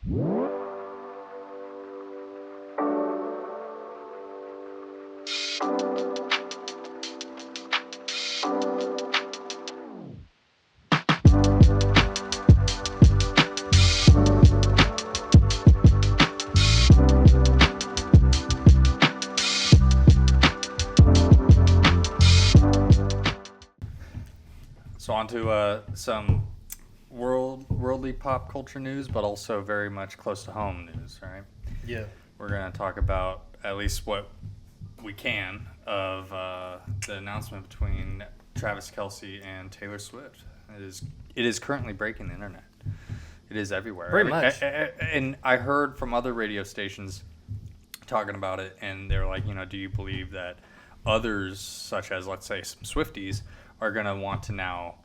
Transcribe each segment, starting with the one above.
So on to some worldly pop culture news, but also very much close to home news, right? Yeah. We're going to talk about at least what we can of the announcement between Travis Kelce and Taylor Swift. It is currently breaking the internet. It is everywhere. Very much. And I heard from other radio stations talking about it, and they're like, do you believe that others, such as, let's say, some Swifties, are going to want to now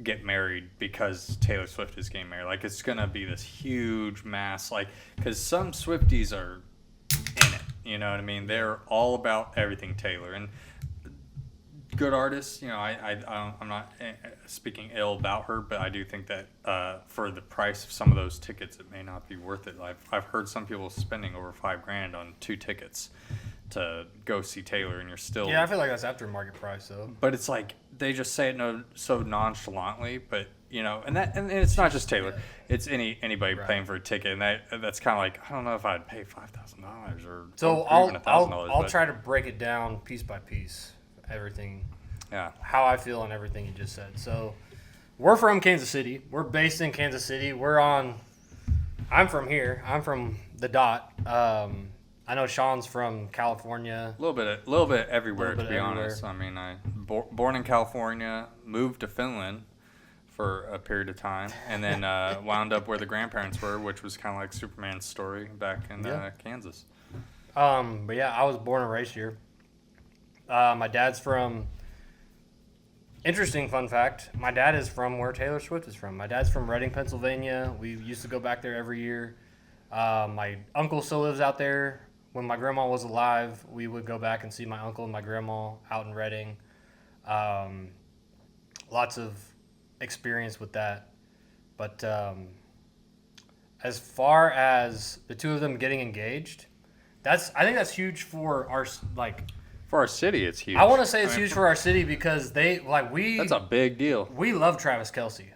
get married because Taylor Swift is getting married? Like, it's going to be this huge mass, like, because some Swifties are in it, you know what I mean? They're all about everything Taylor. And good artists, I'm not speaking ill about her, but I do think that for the price of some of those tickets, it may not be worth it. I've heard some people spending over $5,000 on 2 tickets to go see Taylor, and you're still... Yeah, I feel like that's after market price, though. But it's like, they just say it so nonchalantly, but, and it's not just Taylor. Yeah. It's anybody paying for a ticket, and that's kind of like, I don't know if I'd pay $5,000 or even $1,000. I'll try to break it down piece by piece, everything, how I feel on everything you just said. So, we're from Kansas City. We're based in Kansas City. I'm from here. I'm from the Dot. I know Sean's from California. A little bit everywhere, to be honest. I mean, I born in California, moved to Finland for a period of time, and then wound up where the grandparents were, which was kind of like Superman's story back in Kansas. But yeah, I was born and raised here. My dad's from... Interesting fun fact, my dad is from where Taylor Swift is from. My dad's from Reading, Pennsylvania. We used to go back there every year. My uncle still lives out there. When my grandma was alive, we would go back and see my uncle and my grandma out in Reading. Lots of experience with that. But as far as the two of them getting engaged, I think that's huge for our For our city, it's huge. I want to say it's huge for our city because that's a big deal. We love Travis Kelce.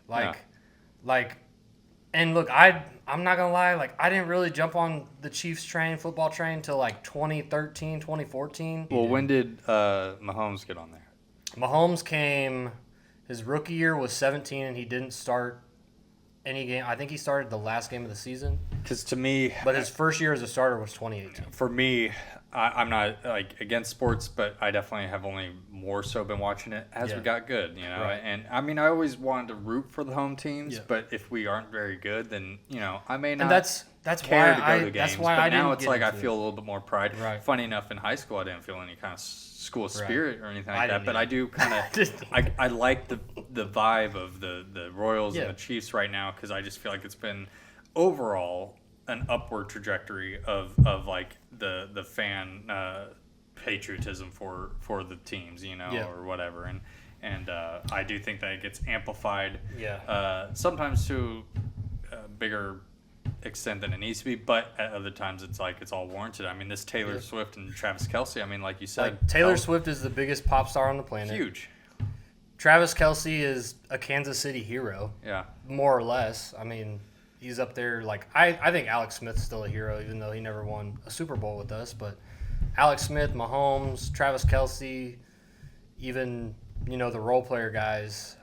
And look, I'm not going to lie, I didn't really jump on the Chiefs football train till 2013, 2014. Well, when did Mahomes get on there? Mahomes came, his rookie year was 17, and he didn't start any game. I think he started the last game of the season. Because to me... But his first year as a starter was 2018. For me, I'm not against sports, but I definitely have only more so been watching it as we got good, Right. And I mean, I always wanted to root for the home teams, but if we aren't very good, then I may not. And that's care why to go to the games. That's why but I now didn't it's get like I into feel it. a little bit more pride. Right. Funny enough, in high school, I didn't feel any kind of school spirit or anything like that. But I do kind of. I like the vibe of the Royals and the Chiefs right now because I just feel like it's been overall an upward trajectory of the fan patriotism for the teams, or whatever, and I do think that it gets amplified sometimes to a bigger extent than it needs to be, but at other times it's all warranted. I mean, this Taylor Swift and Travis Kelce, I mean, like you said, Taylor Swift is the biggest pop star on the planet. Huge. Travis Kelce is a Kansas City hero. Yeah. More or less. I mean, he's up there. I think Alex Smith's still a hero, even though he never won a Super Bowl with us. But Alex Smith, Mahomes, Travis Kelce, even, the role player guys,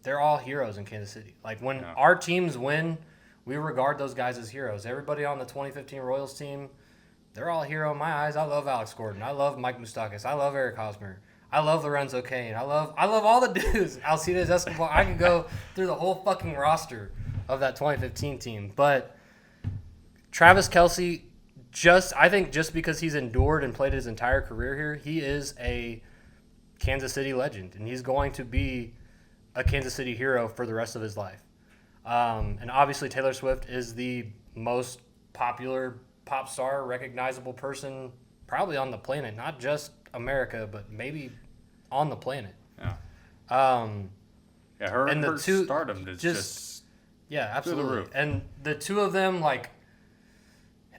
they're all heroes in Kansas City. When our teams win, we regard those guys as heroes. Everybody on the 2015 Royals team, they're all a hero in my eyes. I love Alex Gordon. I love Mike Moustakas. I love Eric Hosmer. I love Lorenzo Cain. I love all the dudes. Alcides Escobar. I could go through the whole fucking roster of that 2015 team. But Travis Kelce, I think just because he's endured and played his entire career here, he is a Kansas City legend, and he's going to be a Kansas City hero for the rest of his life. And obviously Taylor Swift is the most popular pop star, recognizable person probably on the planet, not just America, but maybe on the planet. Yeah. Her stardom is just Yeah, Through the absolutely. roof. And the two of them, like,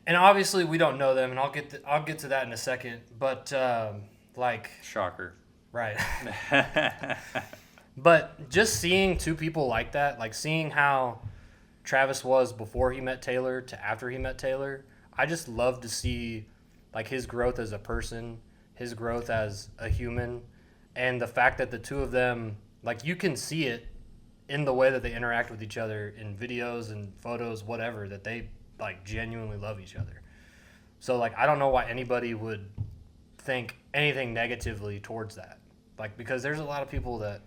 and obviously we don't know them, and I'll get to that in a second. But like, Shocker. right. But just seeing two people like that, like seeing how Travis was before he met Taylor to after he met Taylor, I just love to see like his growth as a person, his growth as a human, and the fact that the two of them, like, you can see it in the way that they interact with each other in videos and photos, whatever, that they like genuinely love each other. So like I don't know why anybody would think anything negatively towards that. Like, because there's a lot of people that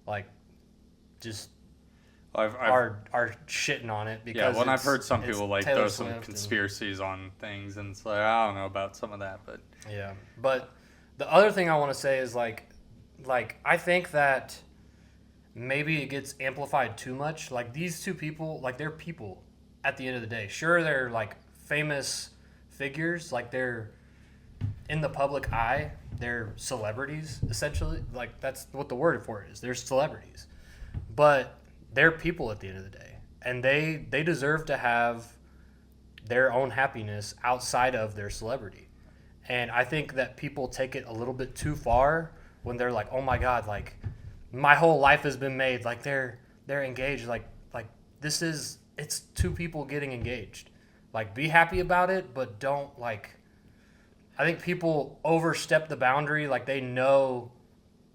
like just are shitting on it because yeah, well, I've heard some people like Taylor throw some Swift conspiracies on things, and it's like I don't know about some of that, but yeah. But the other thing I want to say is like I think that maybe it gets amplified too much. Like, these two people, like, they're people at the end of the day. Sure, they're like famous figures, like they're in the public eye. They're celebrities, essentially. Like, that's what the word for it is. They're celebrities. But they're people at the end of the day. And they deserve to have their own happiness outside of their celebrity. And I think that people take it a little bit too far when they're like, oh my God, like, my whole life has been made. Like, they're engaged. Like this is, it's two people getting engaged. Like, be happy about it, but don't, like, I think people overstep the boundary. Like, they know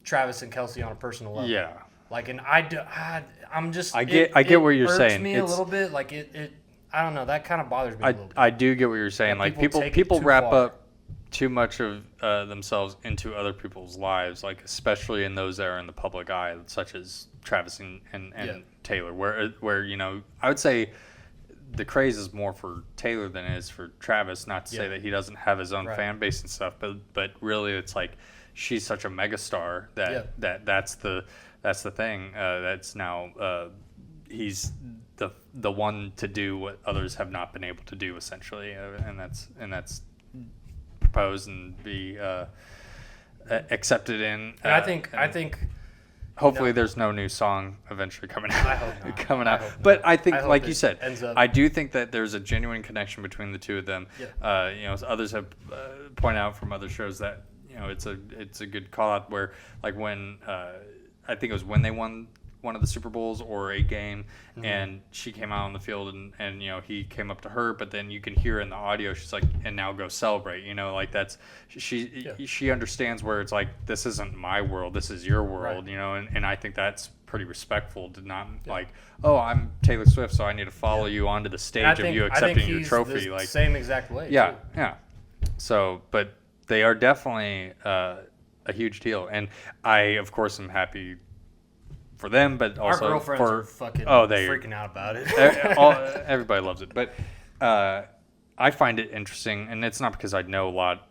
Travis and Kelce on a personal level. yeah. Like, and I'm just, I get what you're irks saying. Me a little bit. Like, it I don't know. That kind of bothers me a little bit. I do get what you're saying. Like, Like, take it people too wrap far. up too much of themselves into other people's lives, like especially in those that are in the public eye, such as Travis and Yeah. Taylor, where you know, I would say the craze is more for Taylor than it is for Travis. Not to say Yeah. that he doesn't have his own Right. fan base and stuff, but really it's like she's such a megastar that Yeah. that's the thing. That's now he's the one to do what others have not been able to do, essentially, and that's propose and be accepted in. And I think Hopefully, there's no new song eventually coming out. I hope not. coming I out. hope not. But I think, I hope like it you said, ends up- I do think that there's a genuine connection between the two of them. Yeah. You know, others have pointed out from other shows that you know it's a good call out where like when I think it was when they won one of the Super Bowls or a game, and she came out on the field and you know he came up to her, but then you can hear in the audio she's like, and now go celebrate, you know, like that's she understands where it's like, this isn't my world, this is your world, Right. you know, and I think that's pretty respectful to not like, oh, I'm Taylor Swift, so I need to follow you onto the And stage of you accepting your trophy, the like same exact way. yeah, too. yeah. So, but they are definitely a huge deal, and I, of course, am happy for them, but Our also girlfriends for are fucking they freaking out about it. everybody loves it. But I find it interesting, and it's not because I know a lot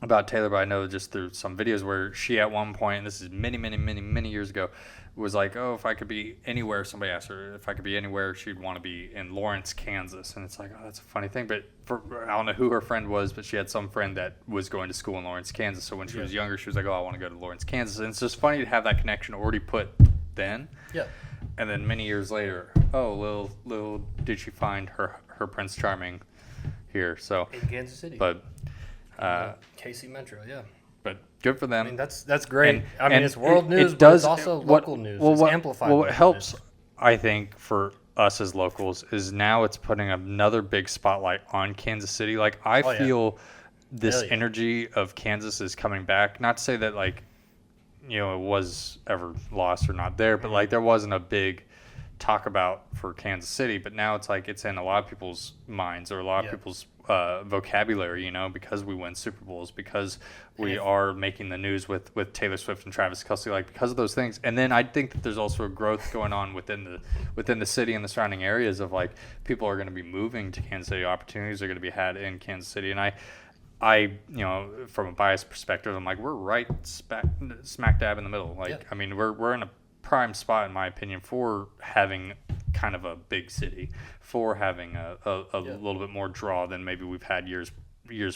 about Taylor, but I know just through some videos where she at one point, and this is many years ago, was like, oh, if I could be anywhere, somebody asked her if I could be anywhere, she'd want to be in Lawrence, Kansas. And it's like, oh, that's a funny thing. But I don't know who her friend was, but she had some friend that was going to school in Lawrence, Kansas. So when she was younger, she was like, oh, I want to go to Lawrence, Kansas. And it's just funny to have that connection already put then. Yeah. And then many years later, oh, little did she find her Prince Charming here. So, In Kansas City. but KC Metro, yeah. but good for them. I mean, that's great. And- I mean, and it's world it news, but does- it's also what- local news. well, It's what- amplified. Well, local what helps, news. I think, for us as locals is now it's putting another big spotlight on Kansas City. Like, I Oh, yeah. feel this Hell yeah. energy of Kansas is coming back. Not to say that, like, you know, it was ever lost or not there, but like there wasn't a big talk about for Kansas City, but now it's like it's in a lot of people's minds or a lot of people's vocabulary, you know, because we win Super Bowls, because we are making the news with Taylor Swift and Travis Kelce, like because of those things. And then I think that there's also a growth going on within the city and the surrounding areas of like people are going to be moving to Kansas City, opportunities are going to be had in Kansas City. And I, you know, from a biased perspective, I'm like, we're right smack dab in the middle. Like, Yeah. I mean, we're in a prime spot, in my opinion, for having kind of a big city, for having a little bit more draw than maybe we've had years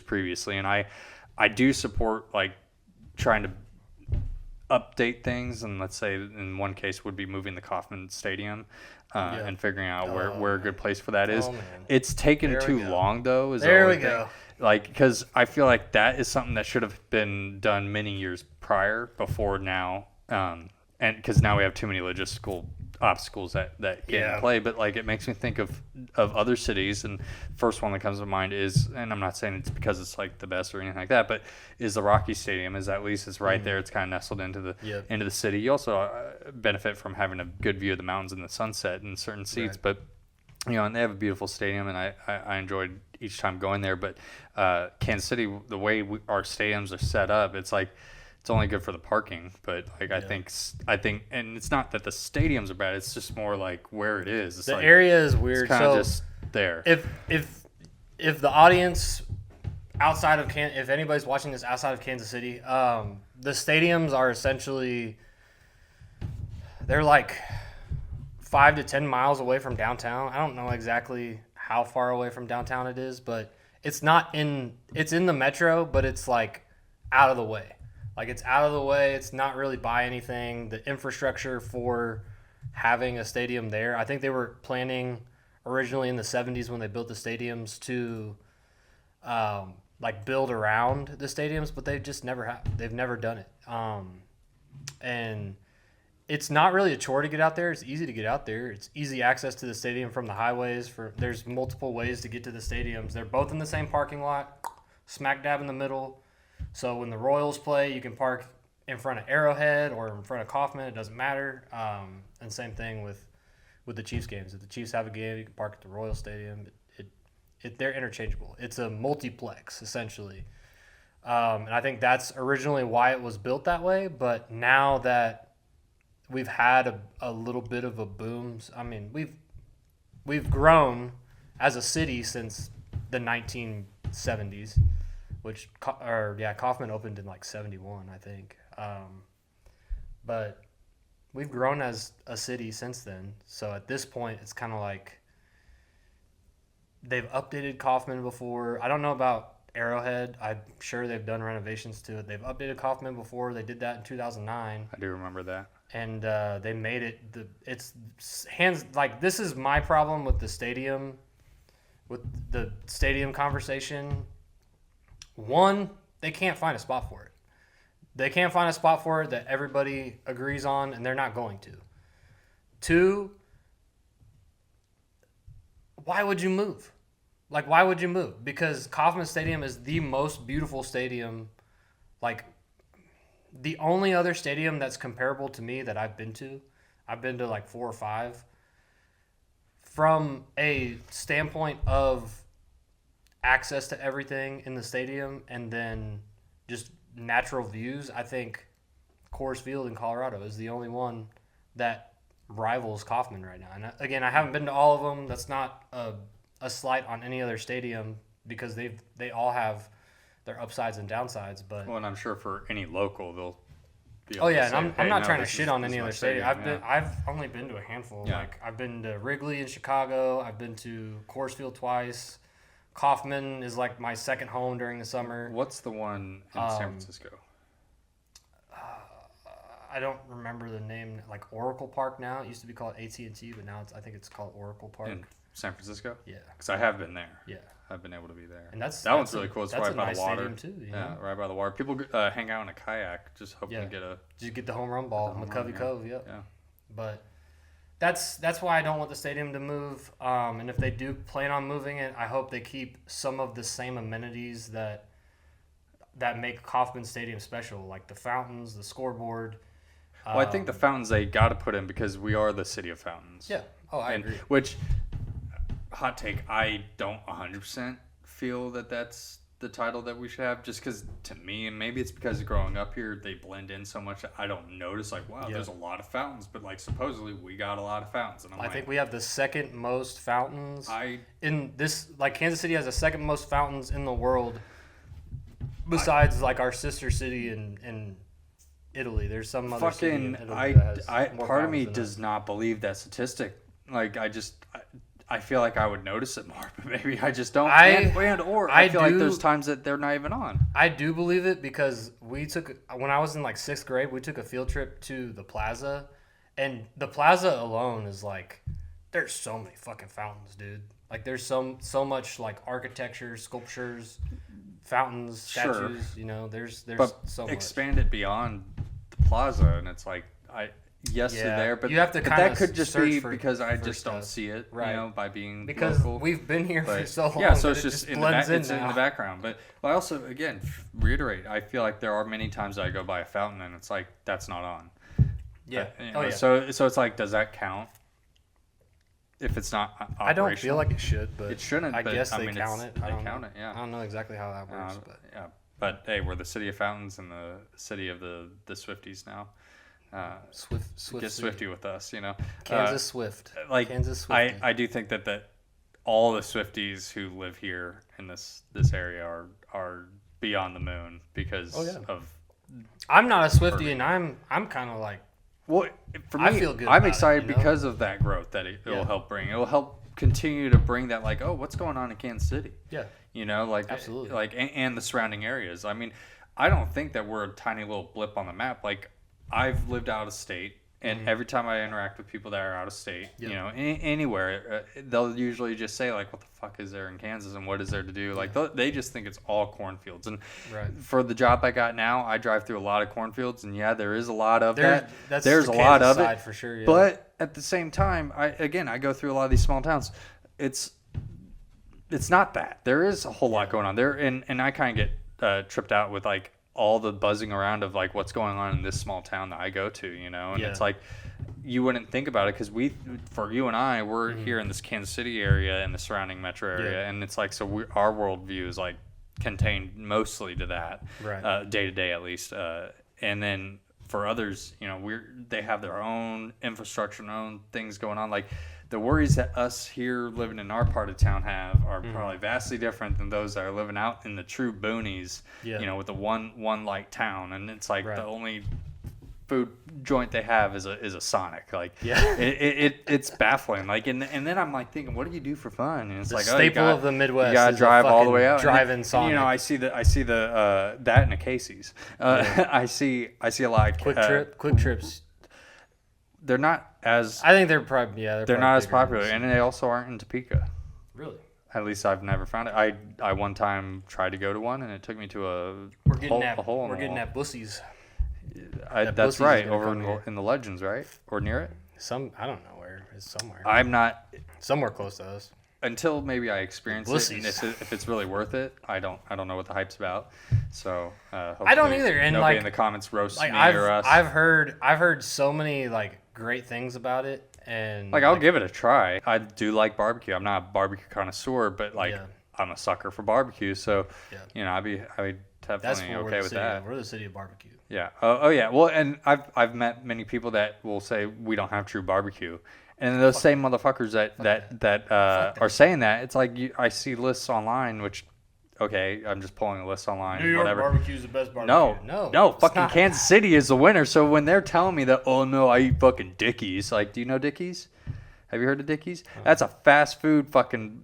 previously. And I do support like trying to update things, and let's say in one case would be moving the Kauffman Stadium. and figuring out where a good place for that is. Oh, man. It's taken There we too go. long, though. Is the There only we thing. go. Like, because I feel like that is something that should have been done many years prior, before now. And because now we have too many logistical obstacles that get Yeah. in play. But like, it makes me think of other cities, and first one that comes to mind is, and I'm not saying it's because it's like the best or anything like that, but is the Rocky Stadium. Is at least it's right there. It's kind of nestled into the Yep. into the city. You also benefit from having a good view of the mountains and the sunset in certain seats, Right. but. And they have a beautiful stadium, and I enjoyed each time going there. But Kansas City, the way our stadiums are set up, it's like it's only good for the parking. But like I think, and it's not that the stadiums are bad. It's just more like where it is. It's The like, area is weird. it's kind So of just there. if the audience outside of if anybody's watching this outside of Kansas City, the stadiums are essentially they're like 5 to 10 miles away from downtown. I don't know exactly how far away from downtown it is, but it's in the metro, but it's like out of the way. Like it's out of the way. It's not really by anything. The infrastructure for having a stadium there, I think they were planning originally in the 70s when they built the stadiums to like build around the stadiums, but they just never have. They've never done it. And it's not really a chore to get out there. It's easy to get out there. It's easy access to the stadium from the highways. There's multiple ways to get to the stadiums. They're both in the same parking lot, smack dab in the middle. So when the Royals play, you can park in front of Arrowhead or in front of Kauffman. It doesn't matter. And same thing with the Chiefs games. If the Chiefs have a game, you can park at the Royal Stadium. They're interchangeable. It's a multiplex essentially. And I think that's originally why it was built that way. But now that we've had a little bit of a boom. I mean, we've grown as a city since the 1970s, which Kauffman opened in like 71, I think. But we've grown as a city since then. So at this point, it's kind of like they've updated Kauffman before. I don't know about Arrowhead. I'm sure they've done renovations to it. They've updated Kauffman before. They did that in 2009. I do remember that. And they made it. It's hands like this is my problem with the stadium conversation. One, they can't find a spot for it. They can't find a spot for it that everybody agrees on, and they're not going to. Two, why would you move? Like, why would you move? Because Kauffman Stadium is the most beautiful stadium. Like, the only other stadium that's comparable to me that I've been to like 4 or 5. From a standpoint of access to everything in the stadium and then just natural views, I think Coors Field in Colorado is the only one that rivals Kauffman right now. And again, I haven't been to all of them. That's not a slight on any other stadium because they all have their upsides and downsides, but Well, and I'm sure for any local, they'll be able oh to yeah, say, and hey, I'm not no, trying to this shit is- on this any is my other stadium. yeah. I've only been to a handful. Yeah. Like I've been to Wrigley in Chicago. I've been to Coors Field twice. Kauffman is like my second home during the summer. What's the one in San Francisco? I don't remember the name. Like Oracle Park now. It used to be called AT&T, but now I think it's called Oracle Park. In San Francisco? Yeah. Because I have been there. Yeah. I've been able to be there. And that's one's really cool. It's that's right a by nice the water. stadium too. You Yeah, know? right by the water. People hang out in a kayak, just hoping to get a. Just get the home run ball, home McCovey run, yeah. Cove. Yep. Yeah. But that's why I don't want the stadium to move. And if they do plan on moving it, I hope they keep some of the same amenities that make Kauffman Stadium special, like the fountains, the scoreboard. Well, I think the fountains they got to put in because we are the city of fountains. Yeah. Oh, I agree. Which, hot take, I don't 100% feel that that's the title that we should have. Just because to me, and maybe it's because growing up here, they blend in so much that I don't notice. Like, wow, there's a lot of fountains, but like supposedly we got a lot of fountains, and I think we have the second most fountains I in this. Like Kansas City has the second most fountains in the world, besides like our sister city in Italy. There's some other city in fucking Italy that has more part of me fountains than does not believe that statistic. Like I feel like I would notice it more, but maybe I just don't. I feel like there's times that they're not even on. I do believe it because when I was in like 6th grade, we took a field trip to the plaza, and the plaza alone is like there's so many fucking fountains, dude. Like there's so much like architecture, sculptures, fountains, statues. Sure. There's but so much. Expand it beyond the plaza, and it's like they're there, but you have to but kind that of could just be because I for just don't stuff. see it, right? By being because local. We've been here for so long. Yeah, so it's it just blends in it's in now. the background. But I also again reiterate, I feel like there are many times I go by a fountain and it's like that's not on. Yeah. Yeah. So it's like, does that count? If it's not operational? I don't feel like it should, but it shouldn't. I guess they count it. They count it. Yeah. I don't know exactly how that works, but yeah. But hey, we're the city of fountains and the city of the Swifties now. Swift get Swifty with us, Kansas Swift. Like Kansas Swifty. I do think that all the Swifties who live here in this area are beyond the moon because of. I'm not a Swiftie, and I'm kind of like. Well, for me, I feel good. I'm excited because of that growth that it will help bring. It will help continue to bring that, like, oh, what's going on in Kansas City? Yeah. Like absolutely. Like and the surrounding areas. I mean, I don't think that we're a tiny little blip on the map. Like, I've lived out of state, and every time I interact with people that are out of state, anywhere, they'll usually just say like, "What the fuck is there in Kansas, and what is there to do?" Like they just think it's all cornfields. And for the job I got now, I drive through a lot of cornfields, and there is a lot of that. There's a lot of it for sure. Yeah. But at the same time, I go through a lot of these small towns. It's not that there is a whole lot going on there, and I kind of get tripped out with like all the buzzing around of like what's going on in this small town that I go to, and it's like you wouldn't think about it because for you and I, we're here in this Kansas City area and the surrounding metro area, and it's like our worldview is like contained mostly to that, right? Day to day at least, and then for others, they have their own infrastructure and own things going on, like. The worries that us here living in our part of town have are probably vastly different than those that are living out in the true boonies, with the one light town. And it's like the only food joint they have is a Sonic. Like, it's baffling. Like, and then I'm like thinking, what do you do for fun? And it's the like, staple of the Midwest. You gotta drive all the way out. Drive-in Sonic. I see the that in a Casey's. I see a lot of quick trips. They're not as. I think they're probably they're not as popular, and they also aren't in Topeka. Really? At least I've never found it. I one time tried to go to one, and it took me to a hole in the wall. We're getting at Bussey's. That's right, over in the Legends, right, or near it. I don't know where. It's somewhere. I'm not somewhere close to us. Until maybe I experience it, and if it's really worth it, I don't know what the hype's about. So I don't either. And nobody in the comments roasts me or us. I've heard so many like great things about it, and like I'll give it a try. I do like barbecue. I'm not a barbecue connoisseur, but like I'm a sucker for barbecue. So I'd be definitely okay with that. We're the city of barbecue. Yeah. Oh yeah. Well, and I've met many people that will say we don't have true barbecue. And those same motherfuckers that are saying that, it's like I see lists online, which, okay, I'm just pulling a list online. New York whatever. barbecue is the best barbecue. No, fucking Kansas City is the winner. So when they're telling me that, oh no, I eat fucking Dickies, like, do you know Dickies? Have you heard of Dickies? That's a fast food fucking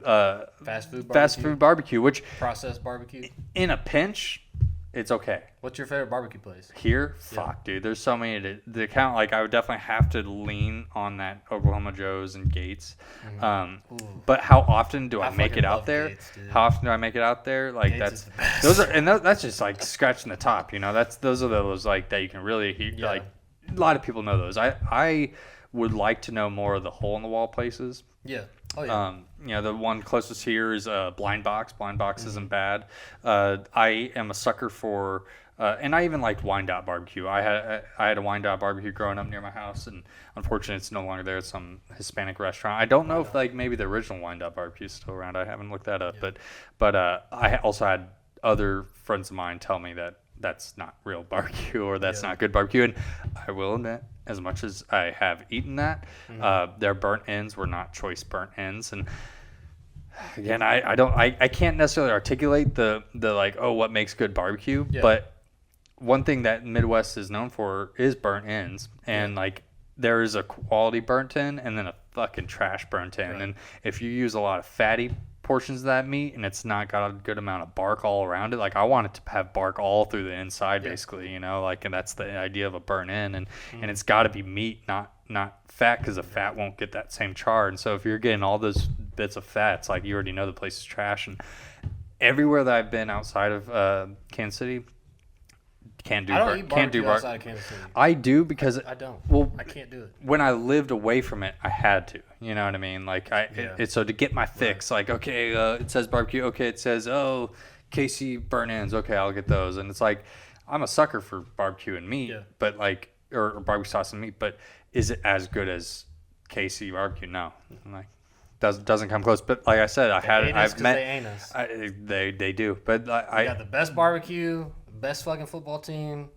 fast food barbecue, which processed barbecue. In a pinch, it's okay. What's your favorite barbecue place? Here? Fuck, dude. There's so many to count. Like, I would definitely have to lean on that Oklahoma Joe's and Gates. But how often do I make it out there? Gates, how often do I make it out there? Like, Gates that's just like scratching the top. Those are those like that you can really hear. Yeah. Like, a lot of people know those. I would like to know more of the hole in the wall places. Yeah. Oh yeah. The one closest here is Blind Box. Blind Box isn't bad. I am a sucker for, and I even liked Wyandotte Barbecue. I had a Wyandotte Barbecue growing up near my house, and unfortunately, it's no longer there. It's some Hispanic restaurant. I don't know if like maybe the original Wyandotte Barbecue is still around. I haven't looked that up, but I also had other friends of mine tell me that that's not real barbecue or that's not good barbecue. And I will admit, as much as I have eaten that, their burnt ends were not choice burnt ends. And again, I can't necessarily articulate the like, oh, what makes good barbecue, but one thing that Midwest is known for is burnt ends. And like, there is a quality burnt end and then a fucking trash burnt end. Right. And if you use a lot of fatty portions of that meat and it's not got a good amount of bark all around it, like I want it to have bark all through the inside, basically, like, and that's the idea of a burnt end, and it's got to be meat, not fat, because the fat won't get that same char. And so if you're getting all those bits of fat, it's like you already know the place is trash. And everywhere that I've been outside of Kansas City, can't do barbecue outside of Kansas City. I do because I don't. Well, I can't do it. When I lived away from it, I had to. You know what I mean? Like so to get my fix, like okay, it says barbecue. Okay, it says KC burnt ends. Okay, I'll get those. And it's like I'm a sucker for barbecue and meat, but like or barbecue sauce and meat. But is it as good as KC barbecue? No, like doesn't come close. But like I said, I've met. They ain't us. They do. But I got the best barbecue. Best fucking football team,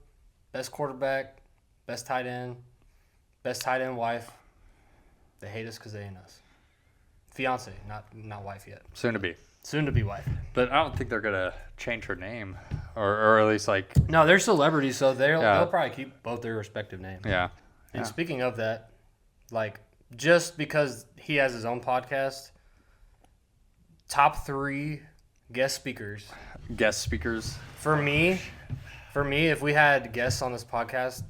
best quarterback, best tight end wife. They hate us because they ain't us. Fiance, not wife yet. Soon to be wife. But I don't think they're gonna change her name, or at least like. No, they're celebrities, so they'll probably keep both their respective names. Yeah. And speaking of that, like just because he has his own podcast, top 3 guest speakers. For me, if we had guests on this podcast,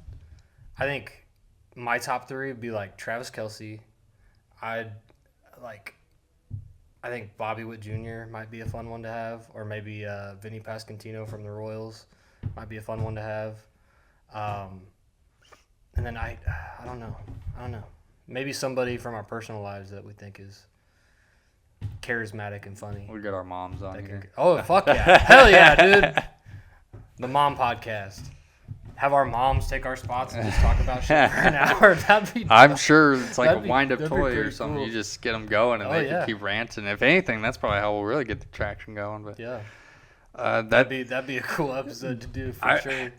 I think my top 3 would be like Travis Kelce. I think Bobby Witt Jr. might be a fun one to have, or maybe Vinny Pasquantino from the Royals might be a fun one to have. And then I don't know. Maybe somebody from our personal lives that we think is charismatic and funny. We'll get our moms on here. Oh, fuck yeah. Hell yeah, dude. The Mom Podcast. Have our moms take our spots and just talk about shit for an hour. That'd be I'm sure it's like a wind-up toy or something. Cool. You just get them going and they can keep ranting. If anything, that's probably how we'll really get the traction going. But yeah, that'd be a cool episode to do for sure.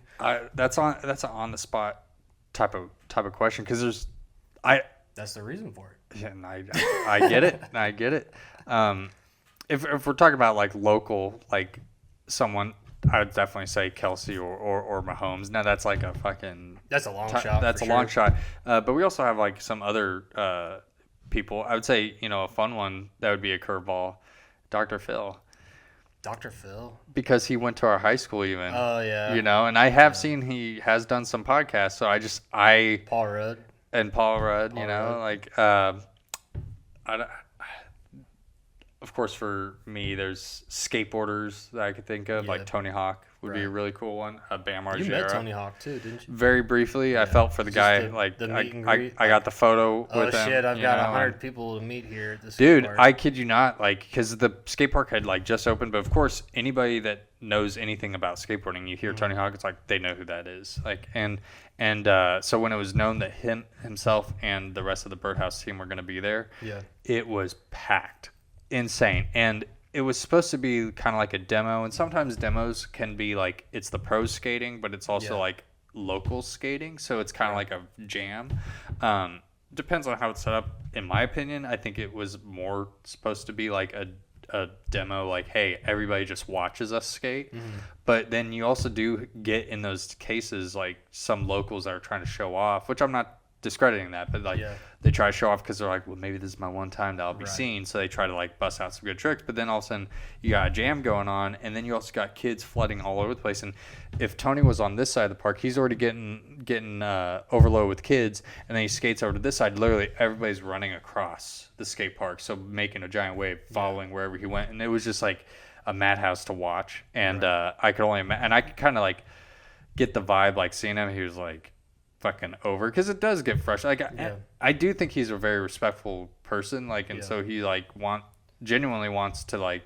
That's an on-the-spot type of question because that's the reason for it. Yeah, and I get it. I get it. If we're talking about like local, like someone, I would definitely say Kelce or Mahomes. Now that's like a fucking. That's a long shot. That's a long shot. But we also have like some other people. I would say a fun one that would be a curveball, Dr. Phil. Dr. Phil. Because he went to our high school even. Oh yeah. And I have seen he has done some podcasts. So Paul Rudd. And Paul Rudd, of course, for me, there's skateboarders that I could think of, like Tony Hawk would be a really cool one. Bam Margera. You met Tony Hawk too, didn't you? Very briefly. I felt for the guy. The meet and greet. I got the photo with him. Oh shit! I've got 100 people to meet here at this. Dude, I kid you not. Because the skate park had just opened, but of course, anybody that knows anything about skateboarding, you hear Tony Hawk, it's like they know who that is. So when it was known that himself and the rest of the Birdhouse team were going to be there, it was packed. Insane. And it was supposed to be kind of like a demo, and sometimes demos can be like it's the pros skating, but it's also like local skating, so it's kind of like a jam. Depends on how it's set up. In my opinion, I think it was more supposed to be like a demo, like, hey, everybody just watches us skate. But then you also do get in those cases like some locals that are trying to show off, which I'm not discrediting that, but they try to show off because they're like, well, maybe this is my one time that I'll be seen, so they try to bust out some good tricks. But then all of a sudden you got a jam going on, and then you also got kids flooding all over the place. And if Tony was on this side of the park, he's already getting overloaded with kids, and then he skates over to this side. Literally everybody's running across the skate park, so making a giant wave, following wherever he went. And it was just like a madhouse to watch. And I could only and I could kind of get the vibe, seeing him, he was fucking over, because it does get frustrating. I do think he's a very respectful person, so he genuinely wants to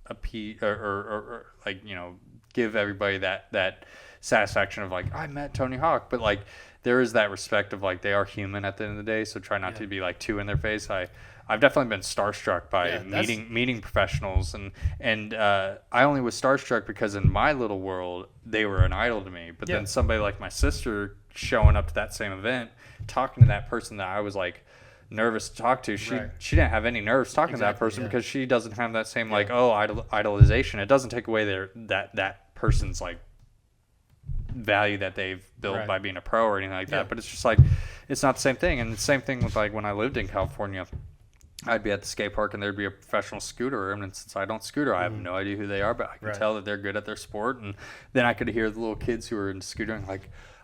appease or give everybody that satisfaction of I met Tony Hawk, but there is that respect of they are human at the end of the day, so try not to be too in their face. I've definitely been starstruck by meeting professionals, and I only was starstruck because in my little world they were an idol to me. But then somebody like my sister showing up to that same event, talking to that person that I was nervous to talk to, she didn't have any nerves talking to that person because she doesn't have that same idolization. It doesn't take away that person's value that they've built by being a pro or anything like that. But it's just it's not the same thing. And the same thing with when I lived in California. I'd be at the skate park and there'd be a professional scooter, and since I don't scooter, I have no idea who they are, but I can tell that they're good at their sport. And then I could hear the little kids who were in scootering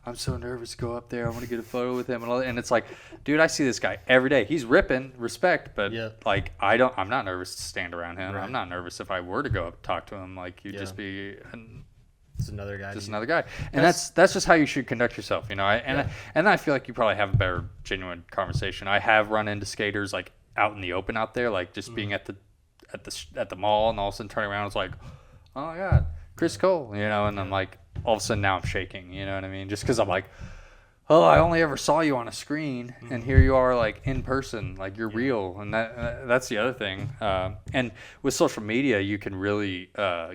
I'm so nervous to go up there. I want to get a photo with him. And it's like, dude, I see this guy every day. He's ripping, respect, but like, I'm not nervous to stand around him. Right. I'm not nervous if I were to go up and talk to him. Like, you'd just be... Just another guy. Just another guy. And that's just how you should conduct yourself, you know. And I feel like you probably have a better genuine conversation. I have run into skaters like out in the open out there, like just being at the mall, and all of a sudden turning around, it's like, oh my God, Chris Cole, you know. And I'm like, all of a sudden now I'm shaking, you know what I mean? Just because I'm like, oh, I only ever saw you on a screen, and here you are, like, in person, like, you're real. And that's the other thing. And with social media, you can really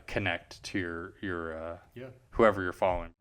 connect to your whoever you're following.